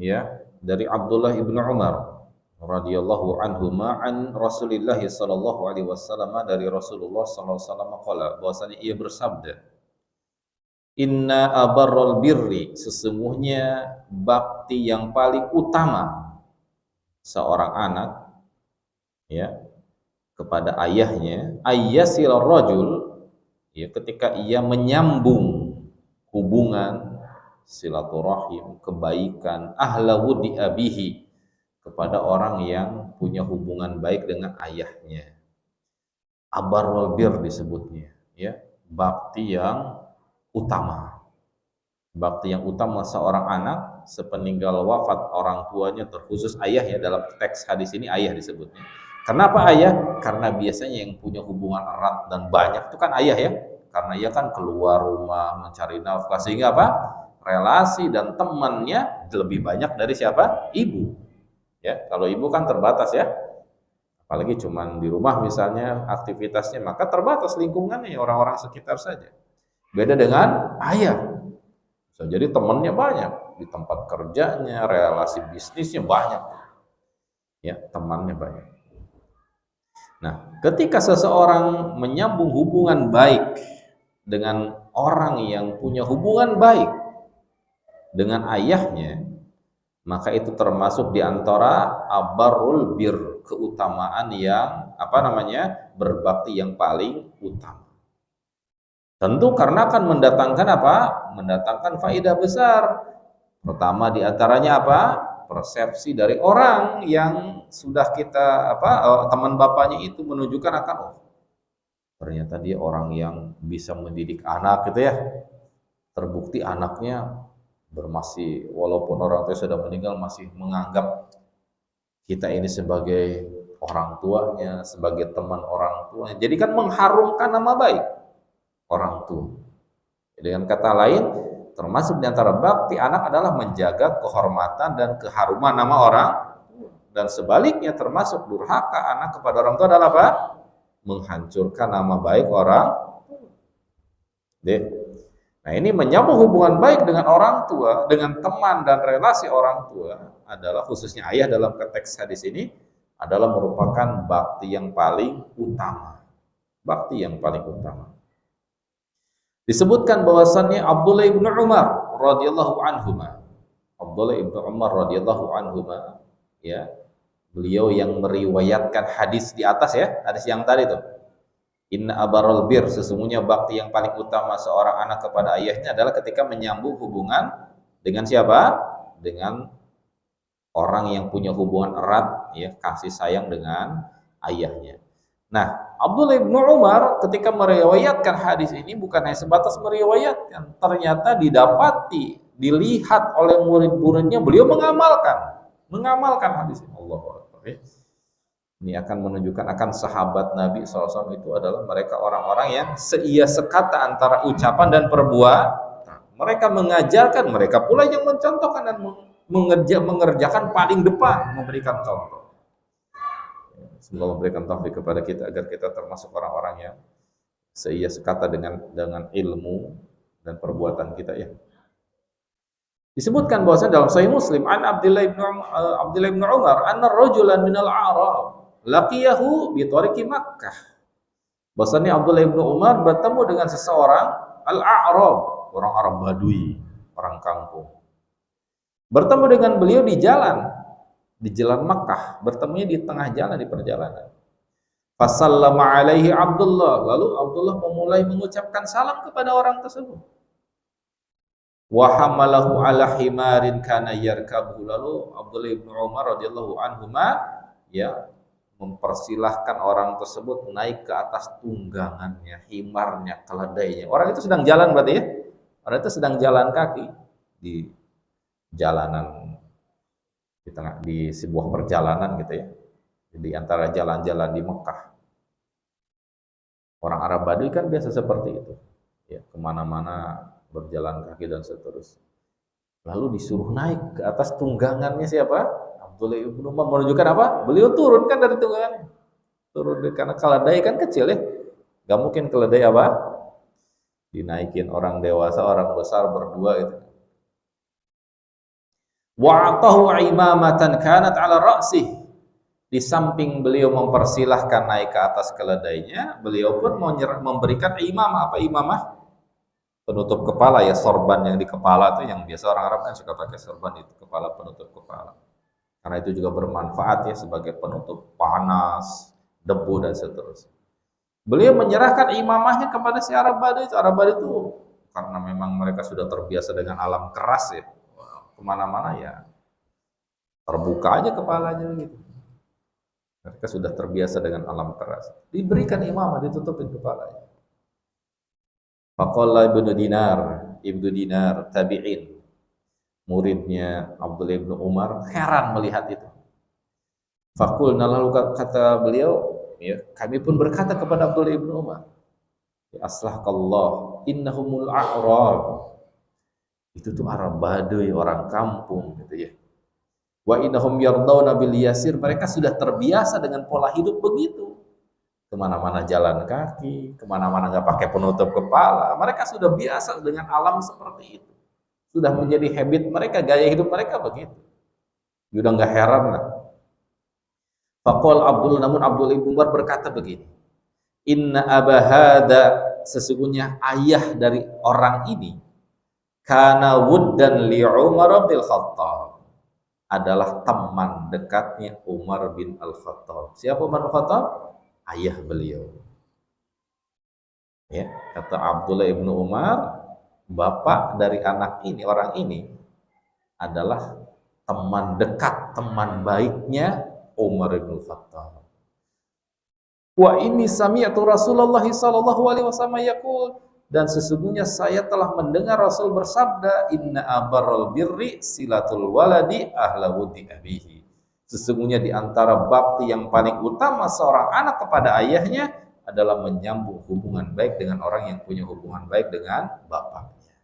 ya, dari Abdullah ibnu Umar radhiyallahu anhuma an Rasulillah sallallahu alaihi wasallam, dari Rasulullah sallallahu alaihi wasallam qala, bahwasanya ia bersabda, inna abarral birri, sesungguhnya bakti yang paling utama seorang anak ya kepada ayahnya, ayyasil rajul, ya, ketika ia menyambung hubungan silaturahim, kebaikan, ahla wudi abihi, kepada orang yang punya hubungan baik dengan ayahnya. Abarrul bir disebutnya, ya, bakti yang utama. Bakti yang utama seorang anak sepeninggal wafat orang tuanya, terkhusus ayah ya, dalam teks hadis ini ayah disebutnya. Kenapa ayah? Karena biasanya yang punya hubungan erat dan banyak itu kan ayah ya. Karena ia kan keluar rumah mencari nafkah, sehingga apa? Relasi dan temannya lebih banyak dari siapa? Ibu. Ya, kalau ibu kan terbatas ya. Apalagi cuman di rumah misalnya aktivitasnya, maka terbatas lingkungannya, orang-orang sekitar saja. Beda dengan ayah. Bisa jadi temannya banyak, di tempat kerjanya, relasi bisnisnya banyak. Ya, temannya banyak. Nah, ketika seseorang menyambung hubungan baik dengan orang yang punya hubungan baik dengan ayahnya, maka itu termasuk di antara abarul bir, keutamaan yang berbakti yang paling utama. Tentu karena akan mendatangkan apa? Mendatangkan faedah besar. Pertama di antaranya apa? Persepsi dari orang yang sudah kita teman bapaknya itu menunjukkan akan ternyata dia orang yang bisa mendidik anak gitu ya. Terbukti anaknya bermasih, walaupun orang tua sudah meninggal, masih menganggap kita ini sebagai orang tuanya, sebagai teman orang tuanya. Jadi kan mengharumkan nama baik orang tua. Dengan kata lain, termasuk di antara bakti anak adalah menjaga kehormatan dan keharuman nama orang. Dan sebaliknya termasuk durhaka anak kepada orang tua adalah apa? Menghancurkan nama baik orang. Nah, ini menyambung hubungan baik dengan orang tua, dengan teman dan relasi orang tua adalah, khususnya ayah dalam konteks hadis ini, adalah merupakan bakti yang paling utama. Bakti yang paling utama. Disebutkan bahwasannya Abdullah ibnu Umar radhiyallahu anhuma, Abdullah ibnu Umar radhiyallahu anhuma, ya, beliau yang meriwayatkan hadis di atas ya, hadis yang tadi itu. Inna abarul bir, sesungguhnya bakti yang paling utama seorang anak kepada ayahnya adalah ketika menyambung hubungan dengan siapa? Dengan orang yang punya hubungan erat ya kasih sayang dengan ayahnya. Nah, Abdullah bin Umar ketika meriwayatkan hadis ini bukan hanya sebatas meriwayatkan, ternyata didapati, dilihat oleh murid-muridnya beliau mengamalkan hadis ini. Allahu Akbar. Ini akan menunjukkan akan sahabat Nabi SAW itu adalah mereka orang-orang yang seia sekata antara ucapan dan perbuatan. Mereka mengajarkan, mereka pula yang mencontohkan dan mengerjakan paling depan, memberikan contoh. Semoga memberikan taufik kepada kita agar kita termasuk orang-orang yang seia sekata dengan ilmu dan perbuatan kita ya. Disebutkan bahwasanya dalam Sahih Muslim an Abdullah bin Umar anna rajulan minal A'rab laqiyahu bi tariqi Makkah. Bahwasanya Abdullah bin Umar bertemu dengan seseorang al-A'rab, orang Arab Badui, orang kampung. Bertemu dengan beliau di jalan Makkah, bertemunya di tengah jalan di perjalanan. Fasallama alaihi Abdullah, lalu Abdullah memulai mengucapkan salam kepada orang tersebut. Wa hamalahu ala himarin kana yarkabu, lalu Abdullah bin Umar radhiyallahu anhuma ya mempersilahkan orang tersebut naik ke atas tunggangannya, himarnya, keledainya. Orang itu sedang jalan berarti ya. Orang itu sedang jalan kaki di jalanan di sebuah perjalanan gitu ya. Di antara jalan-jalan di Mekah. Orang Arab Badui kan biasa seperti itu. Ya, kemana-mana berjalan kaki dan seterusnya. Lalu disuruh naik ke atas tunggangannya siapa? Abdullah bin Umar, menunjukkan apa? Beliau turun kan dari tunggangannya. Turun karena keledai kan kecil ya. Gak mungkin keledai apa? Dinaikin orang dewasa, orang besar berdua itu. Wa'atahu imamatan kanat ala ra'sih. Di samping beliau mempersilahkan naik ke atas keledainya, beliau pun memberikan imamah. Apa imamah? Penutup kepala ya, sorban yang di kepala itu yang biasa orang Arab kan suka pakai sorban itu, kepala penutup kepala. Karena itu juga bermanfaat ya sebagai penutup panas, debu dan seterusnya. Beliau menyerahkan imamahnya kepada si Arab Badui itu. Arab Badui itu karena memang mereka sudah terbiasa dengan alam keras ya, kemana-mana ya terbuka aja kepalanya gitu. Mereka sudah terbiasa dengan alam keras. Diberikan imamah, ditutupin kepalanya. Faqala Ibnu Dinar tabi'in, muridnya Abdullah bin Umar, heran melihat itu. Faqulna, lalu kata beliau, ya, kami pun berkata kepada Abdullah bin Umar, ya aslahakallah, innahumul a'rab. Itu tuh Arab Badui, orang kampung gitu ya. Wa innahum yardawna bil yasir, mereka sudah terbiasa dengan pola hidup begitu. Kemana-mana jalan kaki, kemana-mana nggak pakai penutup kepala. Mereka sudah biasa dengan alam seperti itu. Sudah menjadi habit mereka, gaya hidup mereka begitu. Sudah nggak heran lah. Faqal namun Abdullah bin Umar berkata begini. Inna abahada, sesungguhnya ayah dari orang ini, kana wuddan li Umar bin Khattab, adalah teman dekatnya Umar bin Al-Khattab. Siapa Umar bin Al-Khattab? Ayah beliau. Ya, kata Abdullah bin Umar, bapak dari anak ini, orang ini adalah teman dekat, teman baiknya Umar bin Khattab. Wa inni sami'tu Rasulullah sallallahu alaihi wasallam yaqul, dan sesungguhnya saya telah mendengar Rasul bersabda, inna abarral birri silatul waladi ahla wudi abihi. Sesungguhnya di antara bakti yang paling utama seorang anak kepada ayahnya adalah menyambung hubungan baik dengan orang yang punya hubungan baik dengan bapaknya.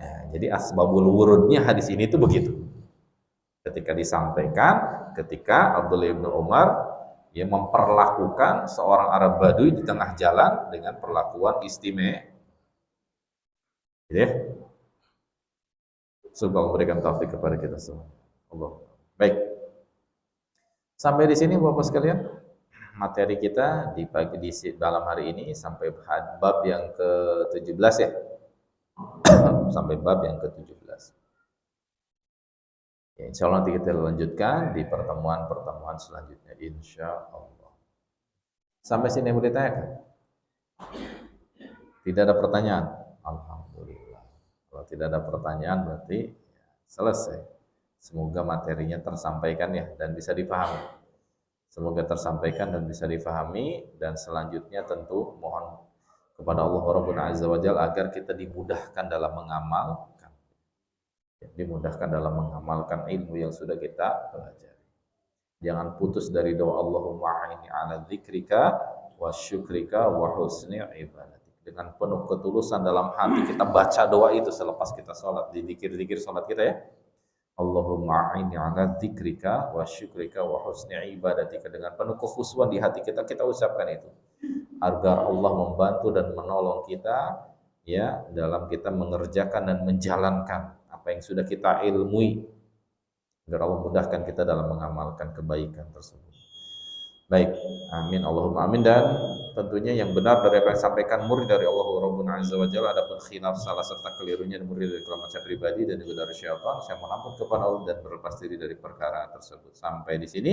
Ya, jadi asbabul wurudnya hadis ini itu begitu. Ketika disampaikan, ketika Abdullah bin Umar ya memperlakukan seorang Arab Badui di tengah jalan dengan perlakuan istimewa. Ya. Semoga memberikan taufik kepada kita semua. Allah. Baik. Sampai di sini Bapak sekalian, materi kita di dalam hari ini sampai bab yang ke-17 ya. Sampai bab yang ke-17. Ya, insya Allah nanti kita lanjutkan di pertemuan-pertemuan selanjutnya, insya Allah. Sampai sini boleh tanyakan? Tidak ada pertanyaan? Alhamdulillah. Kalau tidak ada pertanyaan berarti ya, selesai. Semoga materinya tersampaikan ya dan bisa dipahami. Semoga tersampaikan dan bisa dipahami, dan selanjutnya tentu mohon kepada Allah Rabbuna Azza wa Jalla agar kita dimudahkan dalam mengamalkan. Dimudahkan dalam mengamalkan ilmu yang sudah kita pelajari. Jangan putus dari doa Allahumma a'inni ala dzikrika wa syukrika wa husni ibadatik. Dengan penuh ketulusan dalam hati kita baca doa itu selepas kita sholat, di zikir-zikir sholat kita ya. Allahumma a'inni ala dzikrika wa syukrika wa husni ibadatika. Dengan penuh kekhusyuan di hati kita, kita ucapkan itu agar Allah membantu dan menolong kita ya dalam kita mengerjakan dan menjalankan apa yang sudah kita ilmui, agar Allah mudahkan kita dalam mengamalkan kebaikan tersebut. Baik, amin Allahumma amin. Dan tentunya yang benar dari apa yang disampaikan murid dari Allah Rabbuna Azza wa Jalla, adapun khilaf salah serta kelirunya murid dari kelemahan saya pribadi dan juga dari syaitan, saya mohon ampun kepada Allah dan berlepas diri dari perkara tersebut. Sampai di sini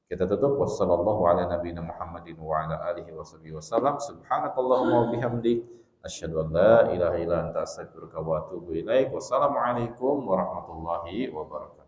kita tutup. Wassallallahu ala nabiyina Muhammadin wa ala alihi wasallam. Subhanakallahumma wa bihamdik, asyhadu an la ilaha illa anta astaghfiruka wa atubu ilaik. Wassalamualaikum warahmatullahi wabarakatuh.